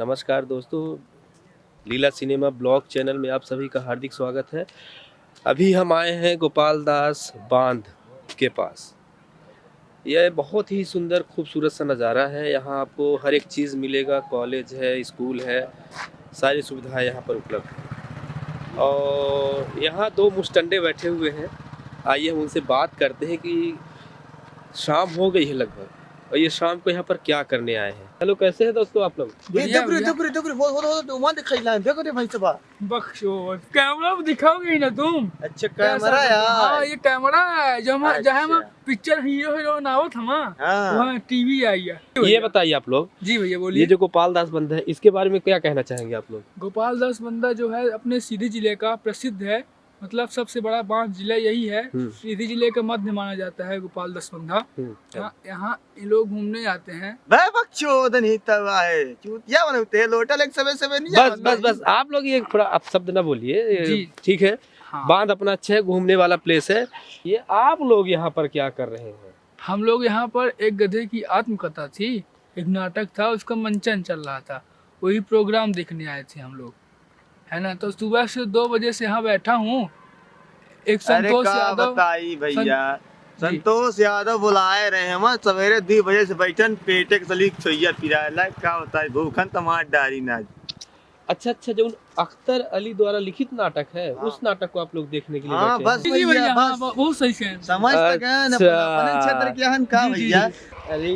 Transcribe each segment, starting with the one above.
नमस्कार दोस्तों, लीला cinema blog channel में आप सभी का हार्दिक स्वागत है। अभी हम आए हैं गोपाल दास बांध के पास। यह बहुत ही सुंदर खूबसूरत सा नज़ारा है। यहाँ आपको हर एक चीज़ मिलेगा, कॉलेज है, स्कूल है, सारी सुविधाएं यहाँ पर उपलब्ध हैं। और यहाँ दो मुस्टंडे बैठे हुए हैं। आइए हम उनसे बात करते हैं कि शाम हो गई है लगभग, और ये शाम को यहाँ पर क्या करने आए हैं। हेलो, कैसे हैं दोस्तों आप लोग? बख्शो कैमरा दिखाओगे ही ना तुम। अच्छा कैमरा यार। हाँ ये कैमरा है जहाँ अच्छा। पिक्चर हीरो हीरोइन आवत हम हाँ। वहाँ टीवी आई है। ये बताइए आप लोग, जी भैया ये बोलिए। जो गोपाल दास बंध है, इसके बारे में क्या कहना चाहेंगे आप लोग? गोपाल दास बंदा जो है अपने सीधी जिले का प्रसिद्ध है, मतलब सबसे बड़ा बांध जिला यही है। सीधी जिले का मध्य माना जाता है गोपाल दास बंधा। यहाँ लोग घूमने आते हैं। बस आप लोग ये थोड़ा आप शब्द ना बोलिए, ठीक है। हाँ। बांध अपना अच्छा है, घूमने वाला प्लेस है। ये आप लोग यहाँ पर क्या कर रहे हैं? हम लोग यहाँ पर एक गधे की आत्मकथा थी, एक नाटक था, उसका मंचन चल रहा था, वही प्रोग्राम देखने आए थे हम लोग, है ना। तो सुबह से 2 बजे से यहाँ बैठा हूँ। एक संतोष यादव भैया संतोष यादव बुलाए रहे हम सवेरे 2 बजे से बैठन पेटे के सली सोइया पिराला का बताई भूखन तमार डारी ना। अच्छा, जो अख्तर अली द्वारा लिखित नाटक है, उस नाटक को आप लोग देखने के लिए हाँ, बैठे हैं? बस भैया बहुत सही से समझ तक है ना अपने क्षेत्र के हन का भैया। अरे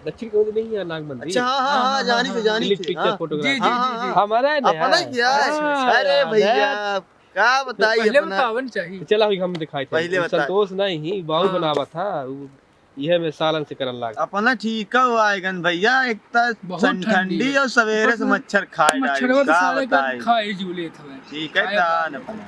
दक्षिण कोण नहीं है नागमंदिर। अच्छा हाँ जानी थी पिक्चर फोटोग्राफी हाँ, हमारा है ना अपना क्या। अरे भैया का बताइए पहले अपना बतावन चाहिए। चला हम दिखाई थे पहले बता। संतोष नहीं बाहु बनावा था, यह में सालन से करन लाग। अपना ठीक आएगन भैया। एक बहुत ठंडी और सवेरे से मच्छर खाए खाए झूले थे। ठीक है दान अपना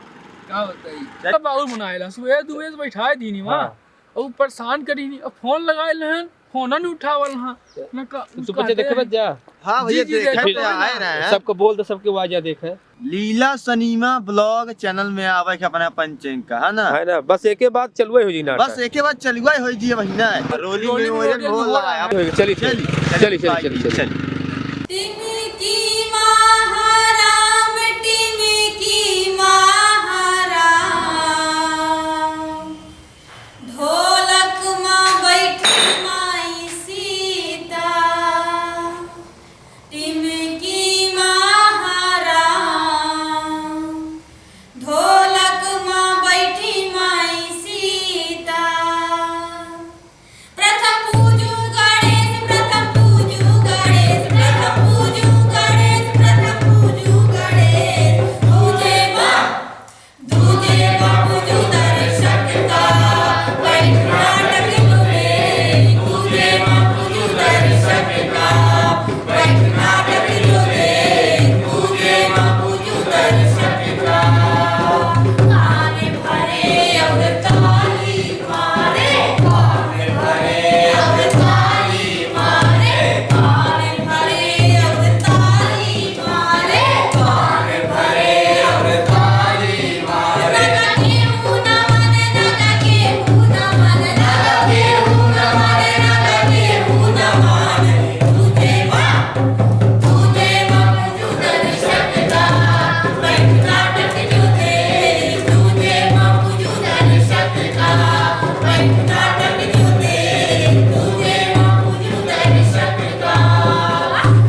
का बताइए बाउल बनाएला सुबह 2 बजे बैठाए दी नहीं वहां और परेशान करी नहीं, और फोन लगाए हन, फोन नहीं उठावल हां ना का तू बच्चे देखबे जा। हां भैया देखे तो आए रहे हैं। सबको बोल दे, सबके आवाज देखे। लीला सिनेमा ब्लॉग चैनल में आवे के अपना पंचेंग का है ना। बस एके बात चलवे हो जी ना, बस एके बात चलवे हो जी महीना रोली मेमोरियल बोल रहा है। चली टिमकी महाराम टिमकी महाराम ढोलक मां बैठी माई सीता टिमकी महाराम ढोलक मां बैठी माई सीता प्रथम पूजू गणेश प्रथम पूजू गणेश प्रथम पूजू गणेश प्रथम पूजू गणेश दूजे मां पूजू दर्शक का बैठ नाटक जुड़े दूजे मां पूजू दर्शक का बैठ नाटक जुड़े दूजे मां पूजू दर्शक का कान भरे और ताली मारे कान भरे और ताली मारे कान भरे और ताली मारे कान भरे और ताली मारे नगा केहू न माने नगा केहू न माने नगा केहू न माने नगा केहू न माने तुझे मां पूजू दर्शक का बैठ नाटक जुड़े तुझे मां पूजू दर्शक का बैठ नाटक जुड़े तुझे मां पूजू दर्शक का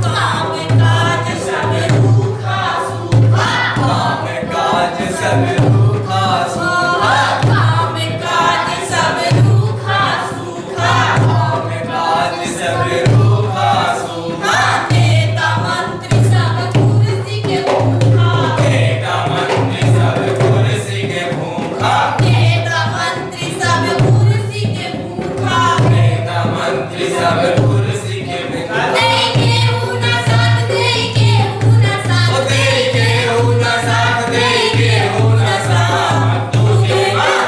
काम काज सब रूखा सूखा काम काज सब रूखा सूखा काम काज सब रूखा सूखा काम काज सब रूखा सूखा नेता मंत्री सब कुर्सी के भूखा नेता मंत्री सब कुर्सी के भूखा नेता मंत्री सब कुर्सी के भूखा नेता मंत्री सब कुर्सी के भूखा नहीं केहू न साथ नहीं केहू न साथ नहीं केहू न साथ नहीं केहू न साथ तुझे मां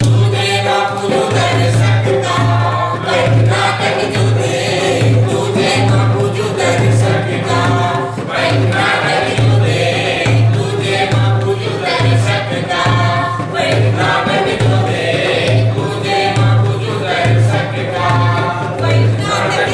पूजू दर्शक का बैठ नाटक जुड़े तुझे मां पूजू दर्शक का बैठ नाटक जुड़े तुझे मां पूजू दर्शक का बैठ नाटक जुड़े तुझे मां पूजू दर्शक का बैठ नाटक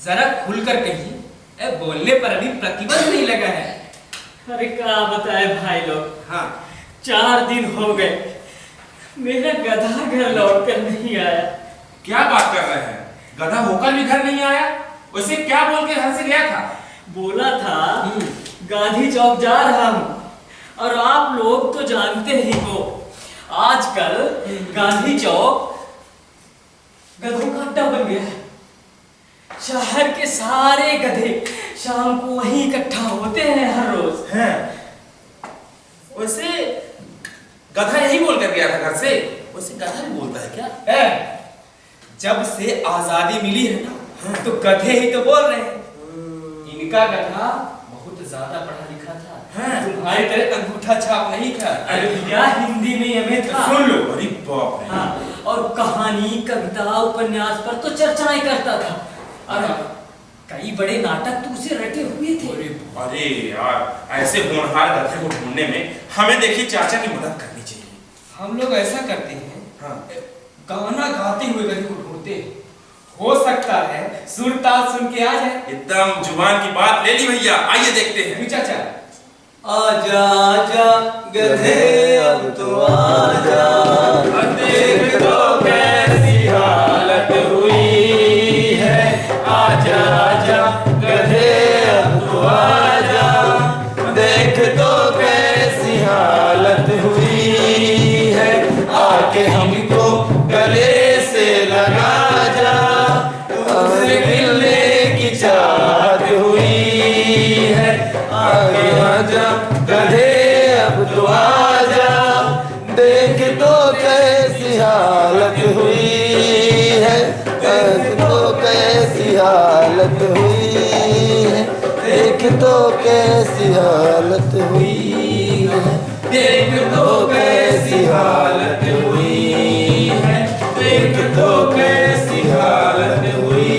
जरा खुलकर कहिए, बोलने पर अभी प्रतिबंध नहीं लगा है। अरे क्या बताए भाई लोग, हाँ 4 दिन हो गए मेरा गधा घर लौट कर नहीं आया। क्या बात कर रहे हैं, गधा होकर भी घर नहीं आया? उसे क्या बोल के घर से गया था? बोला था गांधी चौक जा रहा हूँ, और आप लोग तो जानते ही हो आजकल गांधी चौक गधों का अड्डा बन गया है। शहर के सारे गधे शाम को वहीं इकट्ठा होते हैं हर रोज। हैं? वैसे गधा यही बोल कर गया था घर से? वैसे गधा भी बोलता है क्या? जब से आजादी मिली है ना, तो गधे ही तो बोल रहे हैं। इनका गधा बहुत ज्यादा पढ़ा लिखा था, तुम्हारी तरह अंगूठा छाप नहीं था। अरे भैया हिंदी में हमें था। सुन लो, अरे बाप रे। हाँ, और कहानी कविता उपन्यास पर तो चर्चाएं करता था, और कई बड़े नाटक तो उसे रटे हुए थे। अरे यार, ऐसे होनहार गधे को ढूंढने में हमें देखिए चाचा की मदद करनी चाहिए। हम लोग ऐसा करते हैं, हाँ। गाना गाते हुए गधे को ढूंढते हैं। हो सकता है सुर ताल सुन के आ जाए। एकदम जुबान की बात ले ली भैया, आइए देखते हैं। अभी चाचा आजा आजा गधे अब तो आजा, देख तो कैसी हालत हुई है। आजा आजा गधे अब तो आजा, देख तो कैसी हालत हुई है। आके हमको गले से लगा जा, तुमसे मिलने की चाहत हुई है। आगे आजा गधे अब तो आजा, देख तो कैसी हालत हुई है। देख तो कैसी हालत हुई है, देख तो कैसी हालत हुई है। देख तो कैसी हालत हुई है, देख तो कैसी हालत हुई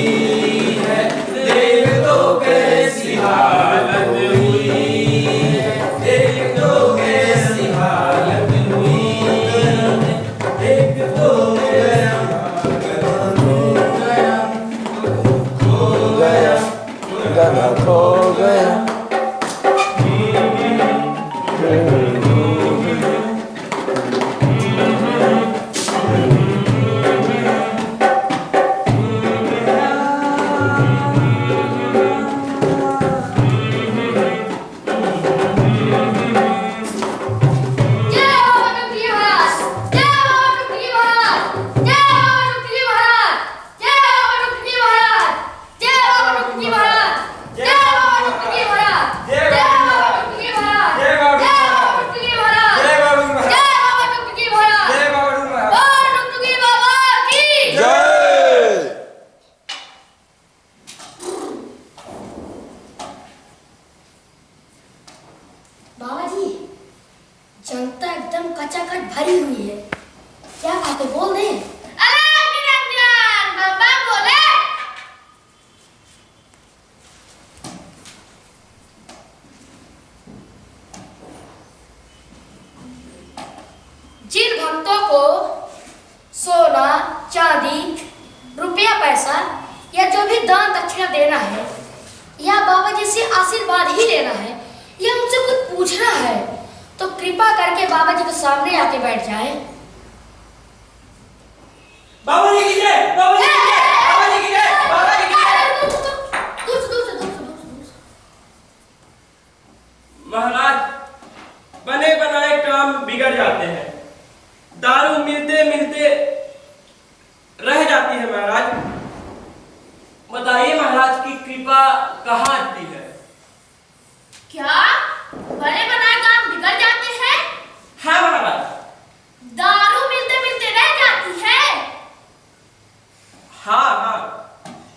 है। देख तो कैसी हालत हुई है, देख तो कैसी हालत हुई है। देख तो खो गया, गधा खो गया। बाबा जी, जनता एकदम कचाकच भरी हुई है। क्या बात है, बोल दे। अरे निरंजन बाबा बोले। जिन भक्तों को सोना चांदी रुपया पैसा या जो भी दान दक्षिणा देना है, या बाबा जी से आशीर्वाद ही लेना है, या उनसे कुछ पूछना है, तो कृपा करके बाबा जी के सामने आके बैठ जाए। बाबा जी की जय, बाबा जी की जय, बाबा जी की जय, बाबा जी की जय। महाराज, बने बनाए काम बिगड़ जाते हैं, दारू मिलते मिलते रह जाती है। महाराज बताइए, महाराज की कृपा कहाँ आती है? क्या बड़े बनाए काम बिगड़ जाते हैं? हाँ महाराज। दारू मिलते मिलते रह जाती है? हाँ हाँ।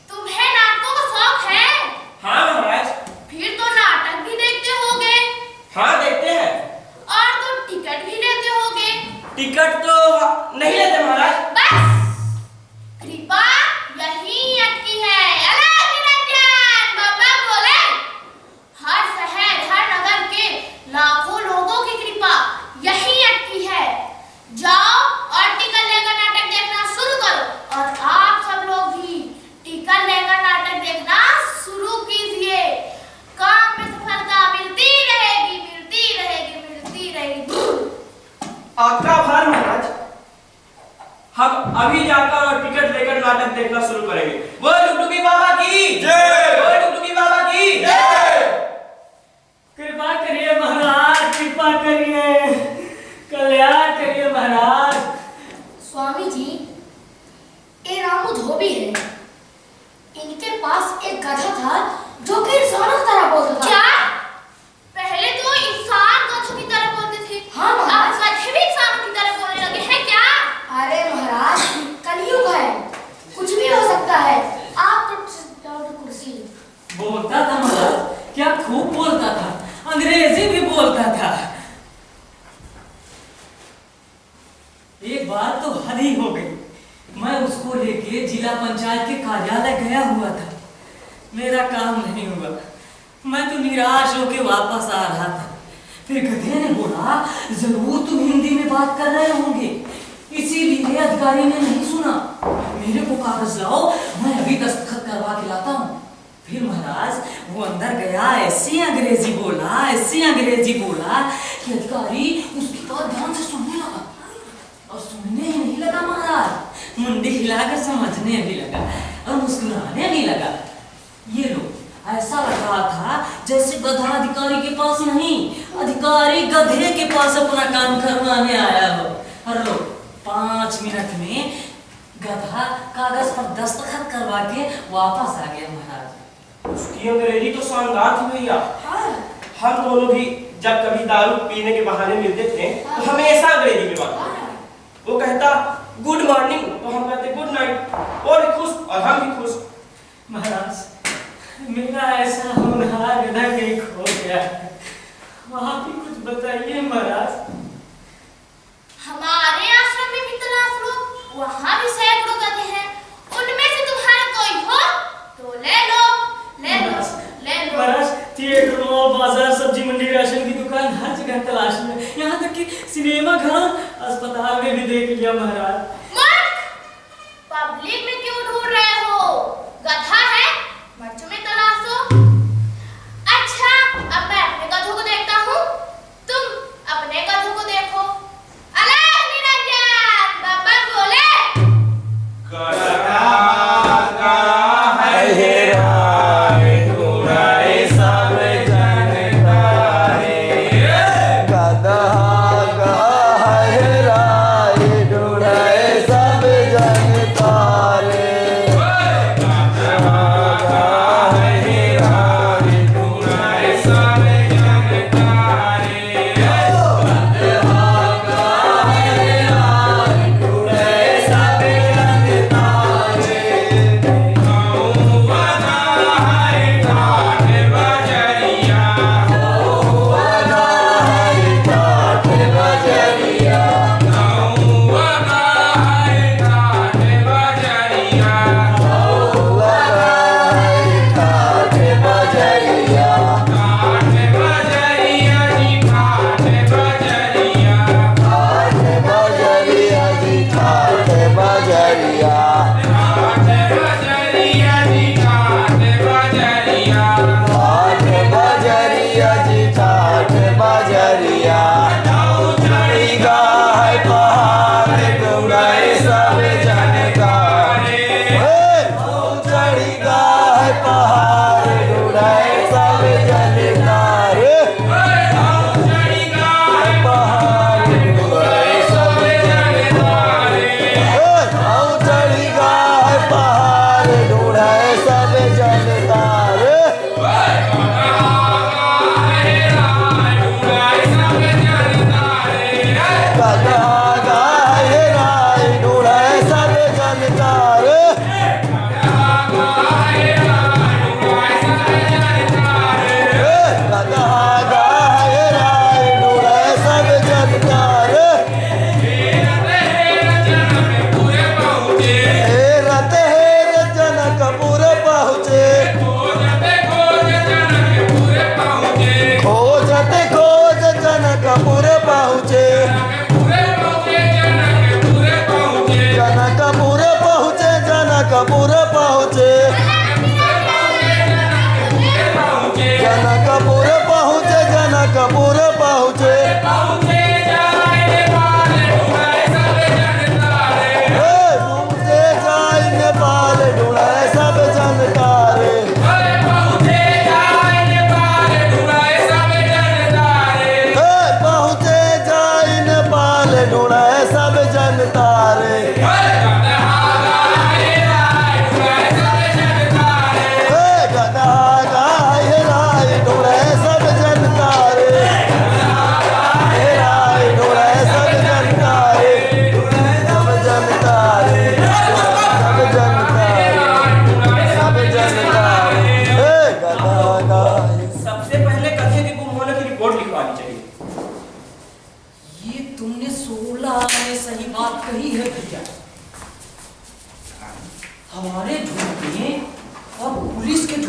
तुम्हें नाटकों का शौक है? हाँ महाराज। फिर तो नाटक भी देखते होगे। हाँ देखते हैं। और तो टिकट भी लेते होगे। टिकट तो नहीं लेते महाराज। बस कृपा यही अटकी है। अरे निरंजन बाबा बोले, हर शहर हर नगर के लाखों लोगों की कृपा यही अटकी है। जाओ और टिकट लेकर नाटक देखना शुरू करो, और आप सब लोग भी अभी जाकर और टिकट लेकर नाटक देखना शुरू करेंगे। वो डुगडुगी बाबा की जय, वो डुगडुगी बाबा की जय। कृपा करिए महाराज, कृपा करिए, कल्याण करिए महाराज। स्वामी जी, ये रामू धोबी है। इनके पास एक गधा था जो कि इंसानों की तरह बोलता था। क्या? पहले तो इंसान गधों की तरह बोलते थे। हाँ अब महाराज। गधे भी इंसानों की तरह बोलने लगे हैं क्या? अरे महाराज, कलयुग है, कुछ भी हो सकता है। आप तो जाओ तो कुर्सी। बोलता था महाराज, क्या खूब बोलता था, अंग्रेजी भी बोलता था। एक बार तो हद ही हो गई, मैं उसको लेके जिला पंचायत के कार्यालय गया हुआ था। मेरा काम नहीं हुआ, मैं तो निराश होके वापस आ रहा था। फिर गधे ने बोला, जरूर तुम हिंदी में बात कर रहे होंगे, इसीलिए अधिकारी ने नहीं सुना। मेरे को कागज लाओ, मैं अभी दस्तखत करवा के लाता हूँ। फिर महाराज वो अंदर गया, ऐसी अंग्रेजी बोला, ऐसी अंग्रेजी बोला कि अधिकारी उसकी बात ध्यान से सुनने लगा। और सुनने ही नहीं लगा महाराज, मुंडी हिलाकर समझने भी लगा और मुस्कुराने भी लगा। ये लो, ऐसा लग रहा था जैसे गधा अधिकारी के पास नहीं, अधिकारी गधे के पास अपना काम करवाने आया हो। और लो, 5 मिनट में गधा कागज पर दस्तखत करवा के वापस आ गया महाराज। उसकी अंग्रेजी तो शानदार थी भैया। हम दोनों भी जब कभी दारू पीने के बहाने मिलते थे तो हमेशा अंग्रेजी में बात करते। वो कहता गुड मॉर्निंग तो हम कहते गुड नाइट। वो भी खुश और हम भी खुश। महाराज, मेरा ऐसा होनहार गधा कहीं खो गया है, आप ही कुछ बताइए महाराज। हमारे आश्रम में भी तलाश लो, वहाँ भी सैकड़ों गधे हैं। उनमें से तुम्हारा कोई हो तो ले लो, ले लो, ले लो। महाराज, थिएटर, मॉल, बाजार, सब्जी मंडी, राशन की दुकान, हर जगह तलाश में, यहाँ तक कि सिनेमा घर, अस्पताल में भी देख लिया महाराज। मूर्ख! पब्लिक में क्यों ढूंढ रहे हो? गधा है, बच्चों में तलाशो। अच्छा, अब मैं अपने गधों को देखता हूँ, तुम अपने गधों को देखो। अलग निरंजन, बाबा बोले। गधा गहराई ढूंढे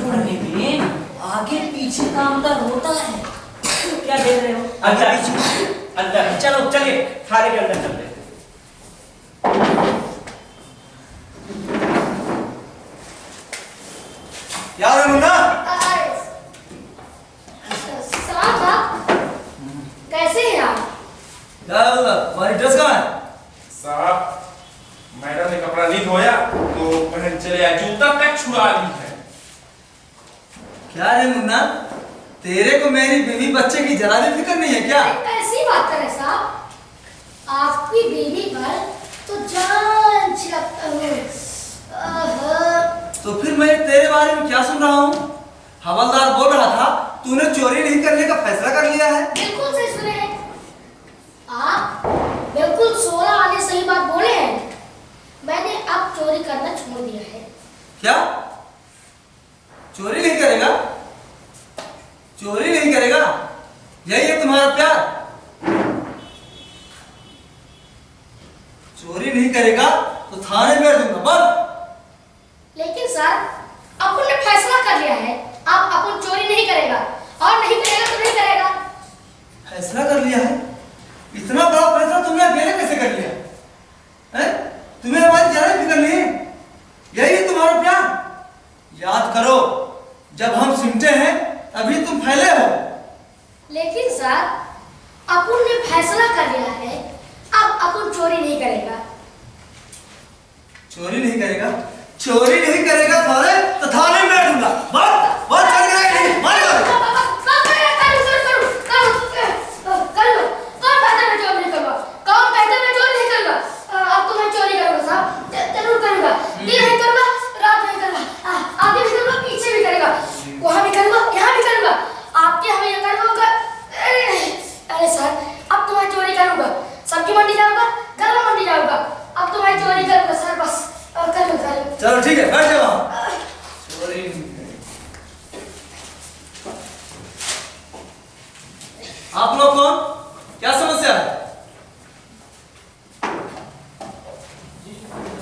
छोड़ने में आगे पीछे का अंतर होता है। क्या देख रहे हो? अंदर अंदर चलो, चलिए थाने के अंदर चलते हैं। क्या रे मुन्ना? सलाम साहब, कैसे हैं आप? क्या हुआ? तुम्हारी ड्रेस कहाँ है? साहब मैडम ने कपड़ा नहीं धोया तो पहन चले आए, जूता तक छुड़ा ली है। क्या रे मुन्ना, तेरे को मेरी बीवी बच्चे की जरा भी फिक्र नहीं है क्या? ऐसी बात करें साहब, आपकी बीवी पर तो जान छिड़कता हूँ। तो फिर मैं तेरे बारे में क्या सुन रहा हूँ? हवलदार बोल रहा था तूने चोरी नहीं करने का फैसला कर लिया है। बिल्कुल सही सुने हैं आप, बिल्कुल 16 वाले सही बात बोले हैं। मैंने अब चोरी करना छोड़ दिया है। क्या? चोरी नहीं करेगा? चोरी नहीं करेगा? यही है तुम्हारा प्यार? चोरी नहीं करेगा तो थाने में भेज दूंगा बस। लेकिन सर, अपन ने फैसला कर लिया है, अब अपन चोरी नहीं करेगा, और नहीं करेगा तो नहीं करेगा। फैसला कर लिया है? इतना बड़ा फैसला तुमने अकेले कैसे कर लिया है? तुम्हें हमारी जरा भी फिक्र नहीं है? यही है तुम्हारा प्यार? याद करो, जब हम सिमटे हैं अभी तुम फैले हो। लेकिन सर, अपन ने फैसला कर लिया है, अब अपन चोरी नहीं करेगा। चोरी नहीं करेगा? चोरी नहीं करेगा थाने तो थाने में बैठूंगा। बात चल गया है नहीं? मारेगा। सब्जी मंडी जाऊंगा, गला मंडी जाऊंगा, अब तुम्हारी चोरी करूंगा सर, बस कर लो। चलो ठीक है, बैठ जाओ वहां। चोरी नहीं करेगा। आप लोग कौन? क्या समस्या है?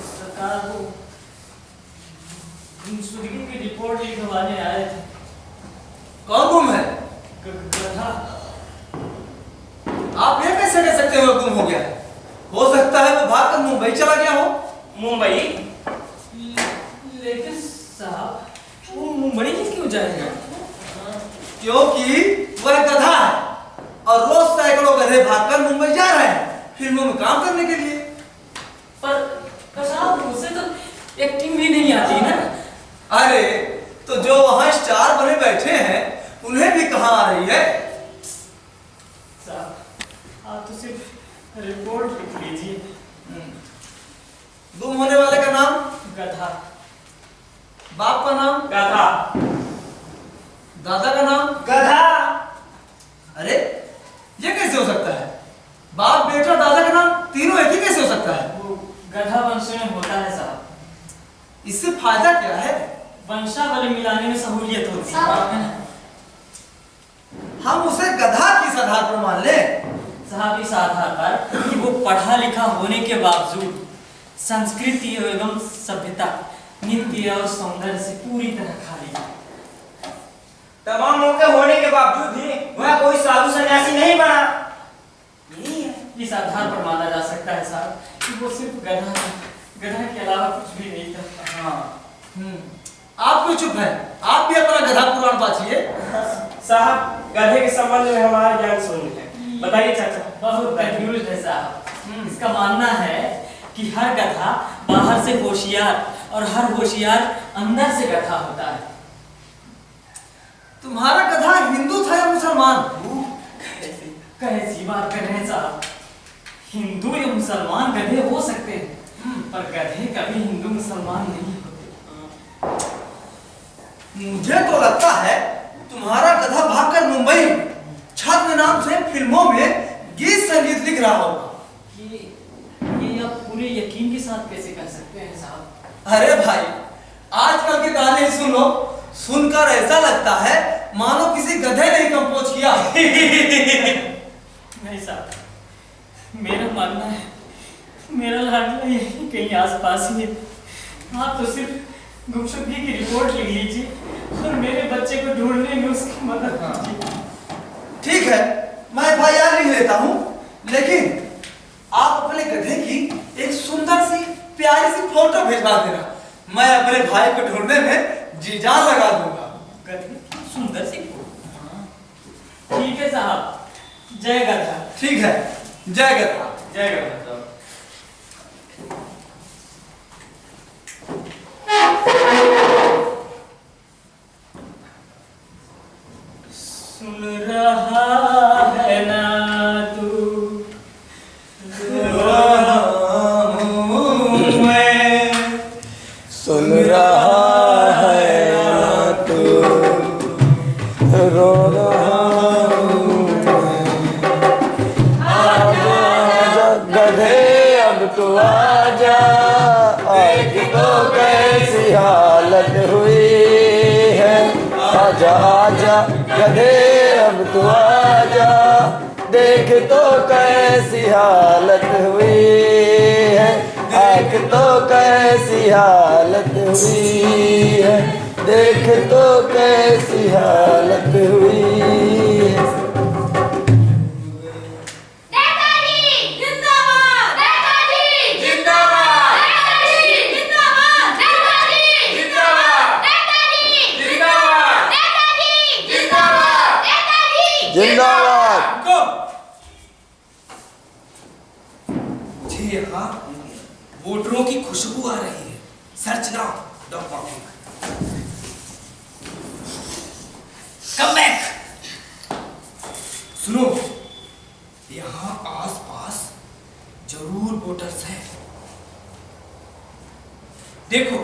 सरकार को गुमशुदगी की रिपोर्ट लिखवाने आए थे। कौन गुम है? गधा। आप ये कैसे कह सकते हो गुम हो गया है? हो सकता है वो भागकर मुंबई चला गया हो। मुंबई? लेकिन साहब, वो मुंबई क्यों जाएगा? क्योंकि वह गधा है और रोज सैकड़ों गधे भागकर मुंबई जा रहे हैं फिल्मों में काम करने के लिए। पर साहब, उसे तो एक्टिंग भी नहीं आती ना। अरे तो जो वहां स्टार बने बैठे हैं उन्हें भी कहां आ रही है? साहब, आप तो सिर्फ रिपोर्ट लिख लीजिए। गुम होने वाले का नाम? गधा। बाप का नाम? गधा। दादा का नाम? गधा। अरे ये कैसे हो सकता है? बाप बेटा दादा का नाम तीनों एक ही कैसे हो सकता है? वो गधा वंश में होता है साहब। इससे फायदा क्या है? वंशावली मिलाने में सहूलियत होती है। साहब। हम उसे गधा किस आधार पर मान ले? साहब, इस आधार पर कि वो पढ़ा लिखा होने के बावजूद संस्कृति एवं सभ्यता, नित्य और सौंदर्य से पूरी तरह खाली है। तमाम मौके होने के बावजूद भी वह कोई साधु सन्यासी नहीं बना। यही है, इस आधार पर माना जा सकता है साहब कि वो सिर्फ गधा है, गधा के अलावा कुछ भी नहीं था। हाँ। आप क्यों चुप हैं? आप भी अपना गधा पुराण बाचिए। साहब, गधे के संबंध में हमारा ज्ञान शून्य है। बताइए चाचा। बहुत कंफ्यूज है साहब। इसका मानना है कि हर गधा बाहर से होशियार और हर होशियार अंदर से गधा होता है। तुम्हारा गधा हिंदू था या मुसलमान? कैसी बात कर रहे हैं साहब? हिंदू या मुसलमान गधे हो सकते हैं, पर गधे कभी हिंदू मुसलमान नहीं होते। मुझे तो लगता है तुम्हारा गधा भागकर मुंबई छद्म नाम से फिल्मों में गीत संगीत लिख रहा होगा। ये आप पूरे यकीन के साथ कैसे कह सकते हैं साहब? अरे भाई, आजकल के गाने सुन लो, सुनकर ऐसा लगता है मानो किसी गधे ने कंपोज किया। नहीं साहब, मेरा मानना है मेरा लाडला यही कहीं आसपास ही है। आप तो सिर्फ गुमशुदगी की रिपोर्ट लिख लीजिए और मेरे बच्चे को ढूंढने में उसकी मदद कीजिए। ठीक है, मैं FIR लिख लेता हूँ, लेकिन आप अपने गधे की एक सुंदर सी प्यारी सी फोटो भिजवा देना। मैं अपने भाई को ढूंढने में जी जान लगा दूंगा। गधे की सुंदर सी फोटो। ठीक है साहब, जय गधा। ठीक है, जय गधा। जय गधा साहब। सुन रहा है ना तू, सुन रहा है ना तू, रो रहा हूँ आजा गधे अब तू आजा, आज तो कैसी हालत हुई है। आजा आजा गधे अब तू आजा, देख तो कैसी हालत हुई है। देख तो कैसी हालत हुई है, देख तो कैसी हालत हुई है। नेताजी जिंदाबाद, नेताजी जिंदाबाद, नेताजी जिंदाबाद, नेताजी जिंदाबाद, नेताजी जिंदाबाद, नेताजी जिंदाबाद, नेताजी जिंदाबाद। रुको। मुझे यहाँ वोटरों की खुशबू आ रही है। Search now doctor. Come back. सुनो, यहाँ आसपास जरूर वोटर्स हैं। देखो,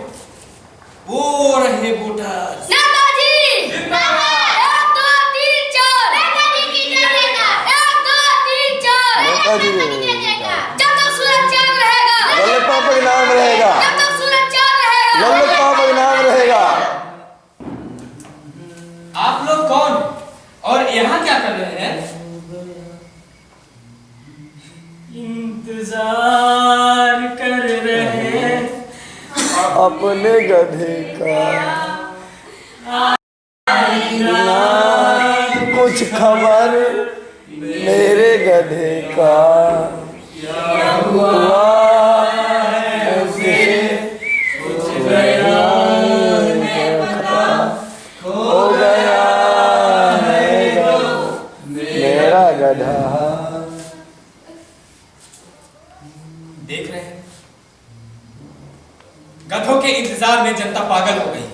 वो रहे वोटर्स। नेताजी जिंदाबाद, 1 2 3 4, नेताजी की जयगा, 1 2 3 4, नेताजी की जयगा। जब तक सूरज चांद रहेगा, लल्लू पापा का नाम रहेगा, जब तक सूरज चांद रहेगा, लल्लू पापा का नाम रहेगा। आप लोग कौन और यहाँ क्या कर रहे हैं? इंतजार कर रहे हैं अपने गधे का, ना कुछ खबर मेरे गधे का। हुआ ऐसे कुछ गया हो गया है मेरा गधा। देख रहे हैं, गधों के इंतजार में जनता पागल हो गई है।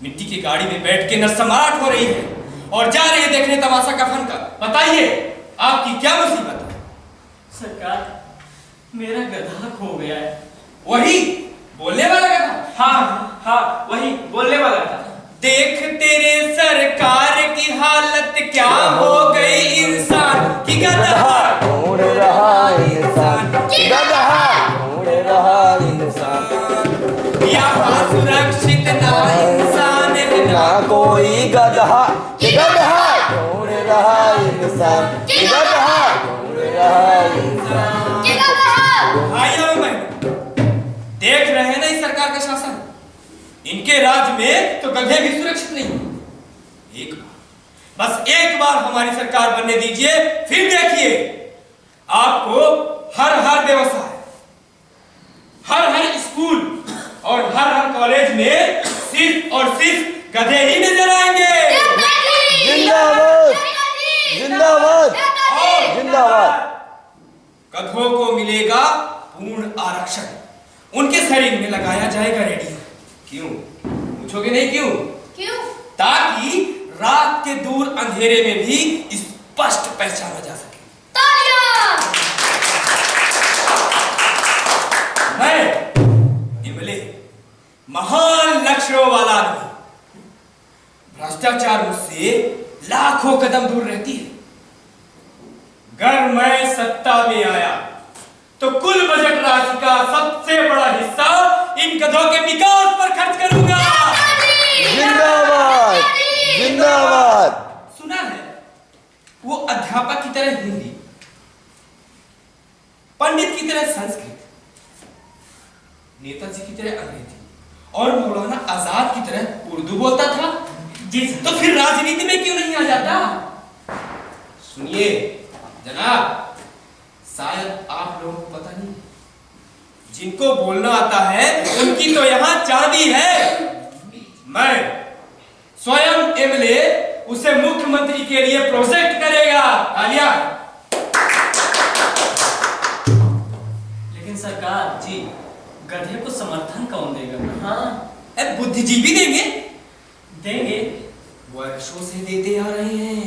मिट्टी की गाड़ी में बैठ के नरसमाहट हो रही है और जा रही है देखने तमाशा कफन का। बताइए, आपकी क्या मुसीबत है? सरकार, मेरा गधा खो गया है। वही बोलने वाला गधा? हाँ हाँ, वही बोलने वाला था। देख तेरे सरकार की हालत क्या हो गई इंसान की। गधा ढूंढ रहा इंसान, गधा ढूंढ रहा इंसान। यहाँ सुरक्षित ना इंसान है ना कोई गधा, गधा ढूंढ रहा इंसान, गधा ढूंढ रहा इंसान। भाइयों बहनों, देख रहे हैं ना इस सरकार का शासन। इनके राज में तो गधे भी सुरक्षित नहीं। एक बार, बस एक बार हमारी सरकार बनने दीजिए, फिर देखिए आपको हर व्यवसाय, हर स्कूल और हर कॉलेज में सिर्फ और सिर्फ गधे ही नजर आएंगे। जिंदाबाद, जिंदाबाद, जिंदाबाद। गधों को मिलेगा पूर्ण आरक्षण। उनके शरीर में लगाया जाएगा रेडियो। क्यों पूछोगे? नहीं क्यों? क्यों? ताकि रात के दूर अंधेरे में भी स्पष्ट पहचाना जा सके। तालियां! मैं इमले, महान लक्ष्यों वाला आदमी, भ्रष्टाचार मुझसे लाखों कदम दूर रहती है। अगर मैं सत्ता में आया तो कुल बजट राशि का सबसे बड़ा हिस्सा इन गधों के विकास पर खर्च करूंगा। जिंदाबाद, जिंदाबाद। सुना है वो अध्यापक की तरह हिंदी, पंडित की तरह संस्कृत, नेताजी की तरह अंग्रेजी और मौलाना आजाद की तरह उर्दू बोलता था। जी सर। तो फिर राजनीति में क्यों नहीं आ जाता? सुनिए जनाब, शायद आप लोगों को पता नहीं, जिनको बोलना आता है उनकी तो यहाँ चांदी है। मैं स्वयं एमएलए उसे मुख्यमंत्री के लिए प्रोजेक्ट करेगा। तालियां। लेकिन सरकार जी, गधे को समर्थन कौन देगा? हाँ, बुद्धिजीवी देंगे। देंगे? वर्षों से देते आ रहे हैं।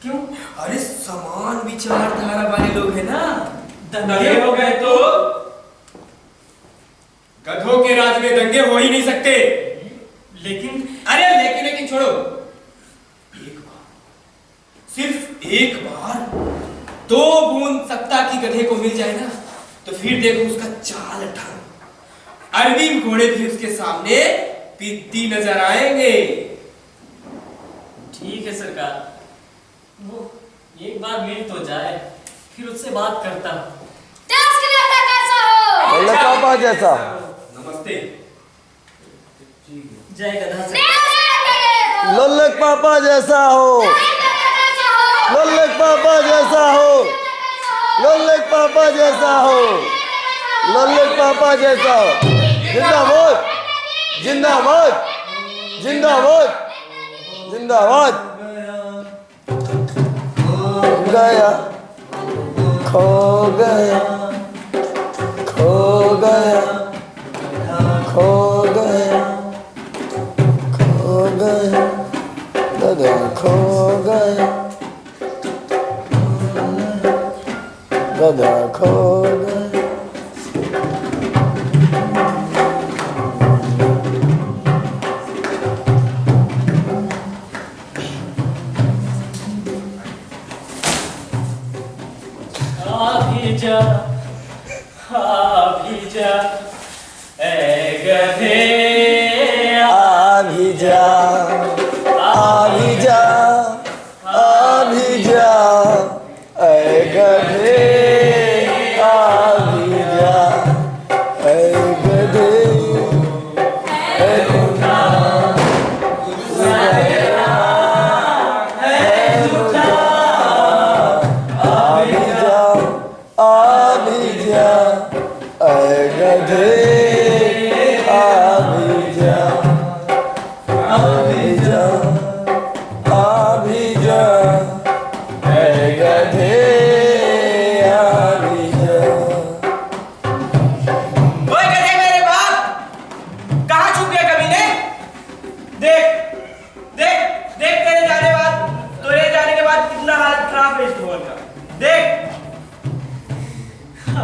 क्यों? अरे समान विचारधारा वाले लोग हैं ना। दंगे हो गए तो गधों के राज में दंगे हो ही नहीं सकते। लेकिन अरे लेकिन छोड़ो, एक बार, सिर्फ एक बार 2 बूंद सत्ता की गधे को मिल जाए ना, तो फिर देखो उसका चाल ढंग। अरबी घोड़े भी उसके सामने पिद्दी नजर आएंगे। ठीक है सरकार, वो एक बार मिल तो जाए, फिर उससे बात करता हूँ। देश के नेता कैसा हो? लल्ले पापा जैसा। नमस्ते। जय गधा सर। लल्ले पापा जैसा हो। लल्ले पापा जैसा हो। लल्ले पापा जैसा हो। लल्ले पापा जैसा हो। जिंदाबाद, जिंदाबाद, जिंदाबाद, जिंदाबाद। गया, खो गया, खो गया, खो गया, खो गया, दादा खो गया, दादा खो गया। जा, ए गधे आ भी जा, आ भी जा, आ भी जा, ऐ गधे आ भी जा, ऐ गधे, ऐ खुदा,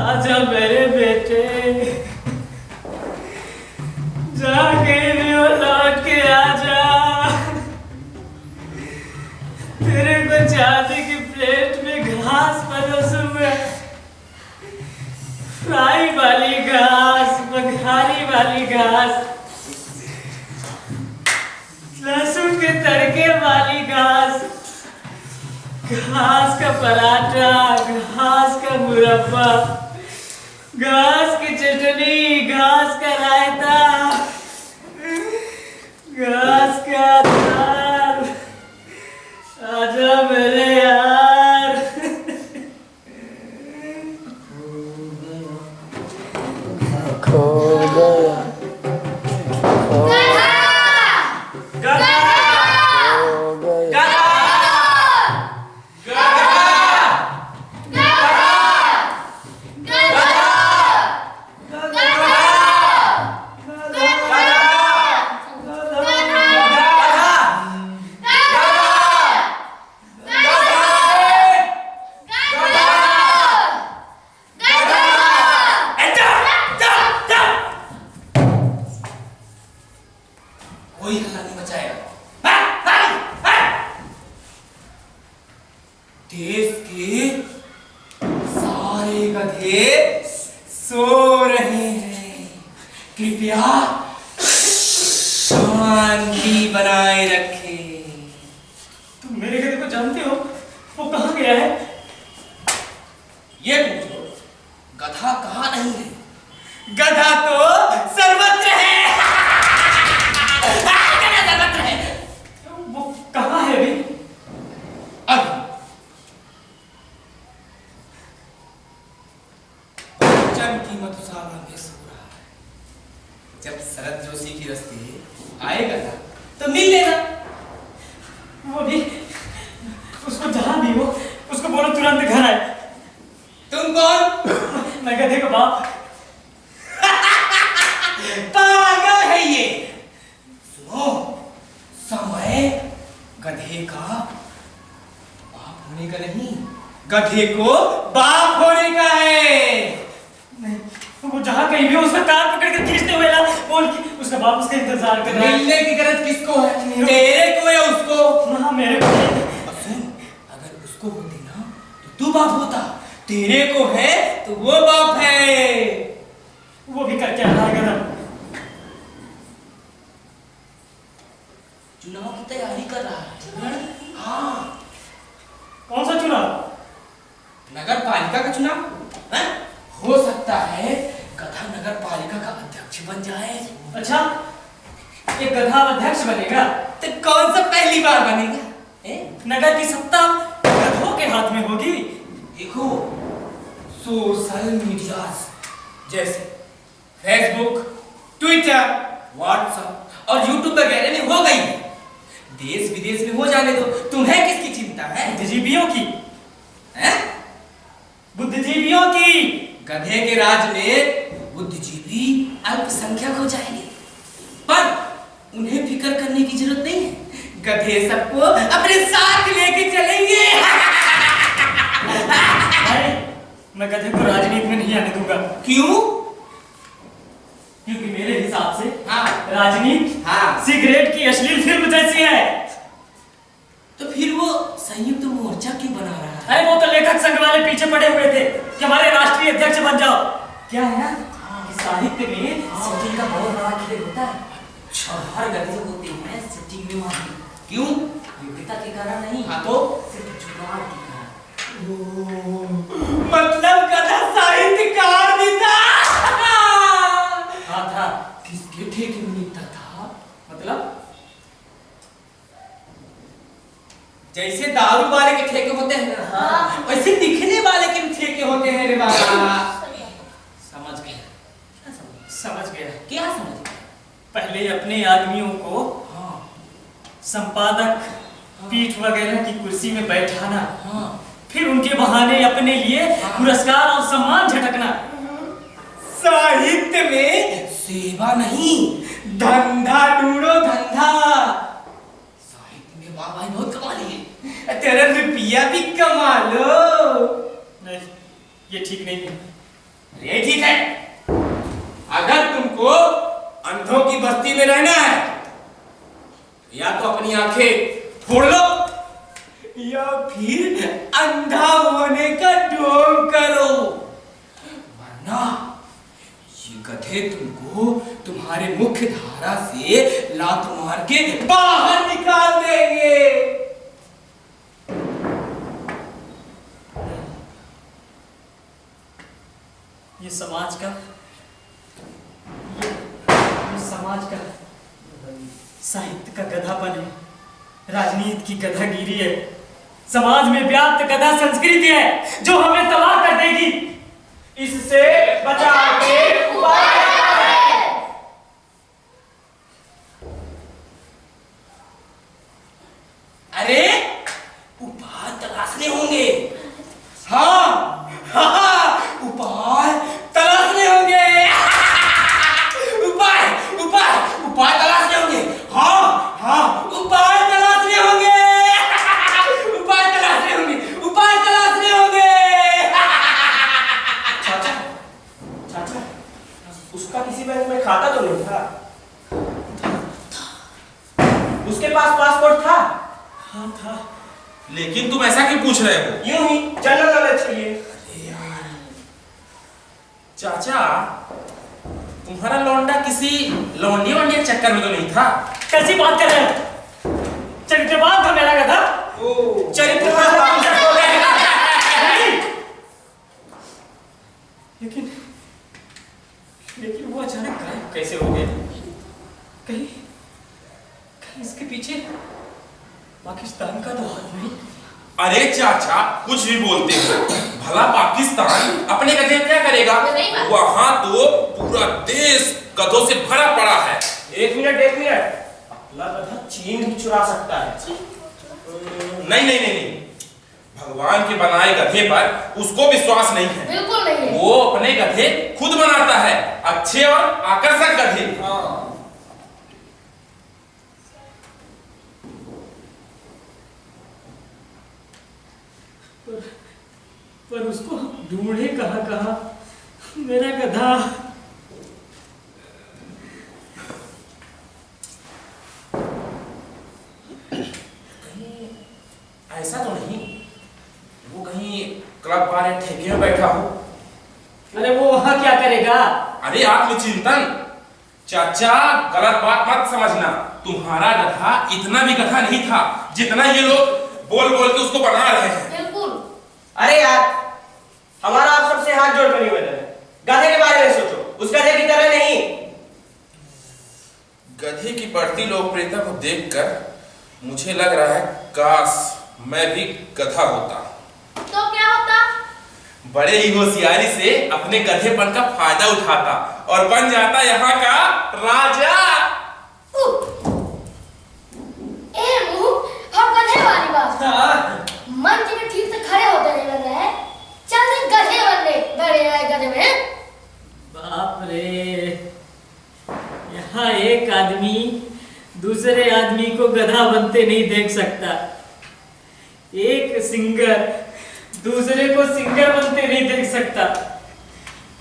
आजा मेरे बेटे, जाके भी वो लौट के आजा। तेरे को चांदी की प्लेट में घास परोसूंगा, फ्राई वाली घास, बघारी वाली घास, लहसुन के तड़के वाली घास, घास का पराठा, घास का मुरब्बा, घास की चटनी, घास का रायता, घास का अचार। आजा मेरे यार। खो गया, खो गया, कोई हल्ला नहीं मचाएगा। देश के सारे गधे सो रहे हैं, कृपया शांति बनाए रखें। तुम मेरे गधे को जानते हो? वो कहाँ गया है? ये पूछो, गधा कहाँ नहीं है? गधा तो सर्वत्र है। गधे का बाप होने का नहीं, गधे को बाप होने का है। नहीं, वो जहाँ कहीं भी उसका कान पकड़ कर खींचते हुए ना बोल कि उसका बाप उसका इंतजार कर रहा है। मिलने की गरज किसको है, तेरे को या उसको? हाँ मेरे को। सुन, अगर उसको होती ना तो तू बाप होता, तेरे को है तो वो बाप है। वो भी करके आ रहा है गधा। चुनाव की तैयारी कर रहा है। हाँ, कौन सा चुनाव? नगर पालिका का चुनाव है? हो सकता है गधा नगर पालिका का अध्यक्ष बन जाए। अच्छा, एक गधा अध्यक्ष बनेगा तो कौन सा पहली बार बनेगा? नगर की सत्ता गधों के हाथ में होगी। देखो, सोशल मीडिया जैसे फेसबुक, ट्विटर, व्हाट्सएप और यूट्यूब वगैरह में हो गई, देश विदेश में हो जाने दो, तुम्हें किसकी चिंता है? बुद्धिजीवियों की। हैं? बुद्धिजीवियों की। गधे के राज में बुद्धिजीवी अल्पसंख्यक हो जाएंगे, पर उन्हें फिक्र करने की जरूरत नहीं है, गधे सबको अपने साथ लेके चलेंगे। मैं गधे को राजनीति में नहीं आने दूंगा। क्यों? क्योंकि मेरे हिसाब से हाँ, राजनीति सिगरेट की अश्लील फिल्म जैसी है। तो फिर वो संयुक्त मोर्चा क्यों बना रहा है? अरे वो तो लेखक संघ वाले पीछे पड़े हुए थे कि हमारे राष्ट्रीय अध्यक्ष बन जाओ। क्या है ना कि साहित्य में सेटिंग का बहुत बड़ा खेल होता है और हर गधे होते हैं सेटिंग में माहिर। क्यों? योग्यता के कारण नहीं। हाँ तो सिर्फ जुगाड़ के कारण। मतलब गधा साहित्यकार भी था। हाँ था। किसके ठेके में लिखता था? मतलब जैसे दारू वाले के ठेके होते हैं ना, हाँ, वैसे दिखने वाले के भी ठेके होते हैं रे बाबा। समझ गया। क्या समझ गया? क्या समझ गया? पहले अपने आदमियों को संपादक पीठ वगैरह की कुर्सी में बैठाना, फिर उनके बहाने अपने लिए पुरस्कार और सम्मान झटकना। साहित्य में सेवा नहीं, धंधा ढूंढो, धंधा। साहित्य में वाह बहुत कमा लिए, तेरा रुपया भी कमा लो। नहीं, ये ठीक नहीं है। ये ठीक है। अगर तुमको अंधों की बस्ती में रहना है, या तो अपनी आंखें फोड़ लो या फिर अंधा होने का ढोंग करो, वरना ये गधे तुमको तुम्हारे मुख्य धारा से लात मार के बाहर निकाल देंगे। ये समाज का साहित्य का गधापन है, राजनीति की गधागिरी है, समाज में व्याप्त गधा संस्कृति है जो हमें तबाह कर देगी। इससे बचाव के उपाय है। अरे उपाय तलाशने होंगे। हाँ, हाँ, उपाय तलाशने होंगे। उपाय तलाशने होंगे। हाँ, हाँ, उपाय तलाशने होंगे। उपाय तलाशने होंगे। चाचा, उसका किसी बैंक में खाता तो नहीं था? उसके पास पासपोर्ट था? हाँ था। लेकिन तुम ऐसा क्यों पूछ रहे हो? यूं ही जनरल नॉलेज के लिए। चाचा, तुम्हारा लौंडा किसी लौंडिया वंडिया चक्कर में तो नहीं था? कैसी बात कर रहे हो? चरित्रवान था मेरा गधा। चरित्रवान लेकिन वो अचानक गायब कैसे हो गए? कहीं इसके पीछे पाकिस्तान का तो हाथ नहीं? अरे चाचा, कुछ भी बोलते हो। भला पाकिस्तान अपने गधे क्या करेगा? वहां तो पूरा देश गधों से भरा पड़ा है। एक मिनट, अपना गधा चीन भी चुरा सकता है। नहीं, भगवान के बनाए गधे पर उसको विश्वास नहीं है। बिल्कुल नहीं है। वो अपने गधे खुद बनाता है, अच्छे और आकर्षक गधे। पर उसको ढूंढे कहाँ मेरा गधा। कहीं ऐसा तो नहीं वो कहीं क्लब बार या ठेके में बैठा हो? अरे वो वहां क्या करेगा? अरे आत्मचिंतन चाचा, गलत बात मत समझना। तुम्हारा गधा इतना भी गधा नहीं था जितना ये लोग बोल बोल के उसको बना रहे हैं। बिल्कुल। अरे यार, हमारा आप सबसे हाथ जोड़ कर निवेदन है, गधे के बारे में सोचो, उस गधे की तरह नहीं। गधे की बढ़ती लोकप्रियता को देखकर मुझे लग रहा है काश मैं भी गधा होता। तो क्या होता? बड़े ही होशियारी से अपने गधेपन का फायदा उठाता और बन जाता यहाँ का राजा। ए मुंह, हम गधे वाली बात मंच में ठीक से खड़े होते नहीं बन रहे, चल दे गधे बनने बड़े आए गधे में। बाप रे, यहाँ एक आदमी दूसरे आदमी को गधा बनते नहीं देख सकता, एक सिंगर दूसरे को सिंगर बनते नहीं देख सकता,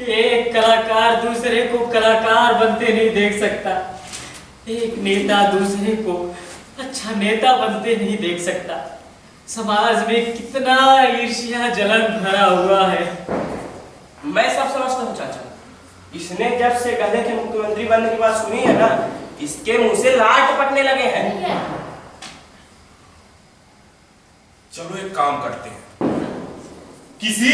एक कलाकार दूसरे को कलाकार बनते नहीं देख सकता, एक नेता दूसरे को अच्छा नेता बनते नहीं देख सकता। समाज में कितना ईर्ष्या जलन भरा हुआ है। मैं सब समझता हूँ चाचा, इसने जब से गधे के मुख्यमंत्री बनने की बात सुनी है ना, इसके मुंह से लाल टपकने लगे हैं। चलो एक काम करते हैं, किसी